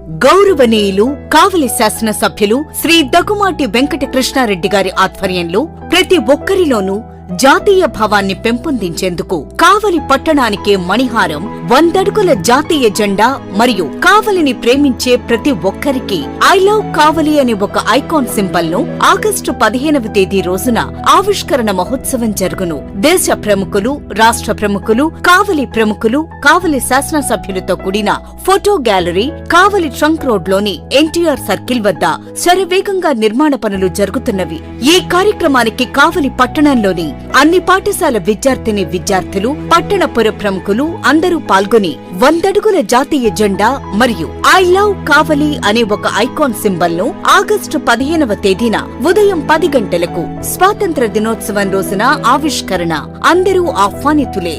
గౌరవనీయులు కావలి శాసనసభ్యులు శ్రీ దగ్గుమాటి వెంకట కృష్ణారెడ్డి గారి ఆధ్వర్యంలో ప్రతి ఒక్కరిలోనూ జాతీయ భావాన్ని పెంపొందించేందుకు కావలి పట్టణానికే మణిహారం 100 అడుగుల జాతీయ జెండా మరియు కావలిని ప్రేమించే ప్రతి ఒక్కరికి ఐ లవ్ కావలి అనే ఒక ఐకాన్ సింబల్ ను ఆగస్టు 15వ తేదీ రోజున ఆవిష్కరణ మహోత్సవం జరుగును. దేశ ప్రముఖులు, రాష్ట్ర ప్రముఖులు, కావలి ప్రముఖులు, కావలి శాసనసభ్యులతో కూడిన ఫోటో గ్యాలరీ కావలి ట్రంక్ రోడ్ లోని ఎన్టీఆర్ సర్కిల్ వద్ద శరవేగంగా నిర్మాణ పనులు జరుగుతున్నవి. ఈ కార్యక్రమానికి కావలి పట్టణంలోని అన్ని పాఠశాల విద్యార్థులు, పట్టణ పుర ప్రముఖులు అందరూ పాల్గొని 100 అడుగుల జాతీయ జెండా మరియు ఐ లవ్ కావలి అనే ఒక ఐకాన్ సింబల్ ను ఆగస్టు 15వ తేదీన ఉదయం 10 గంటలకు స్వాతంత్ర దినోత్సవం రోజున ఆవిష్కరణ అందరూ ఆహ్వానితులే.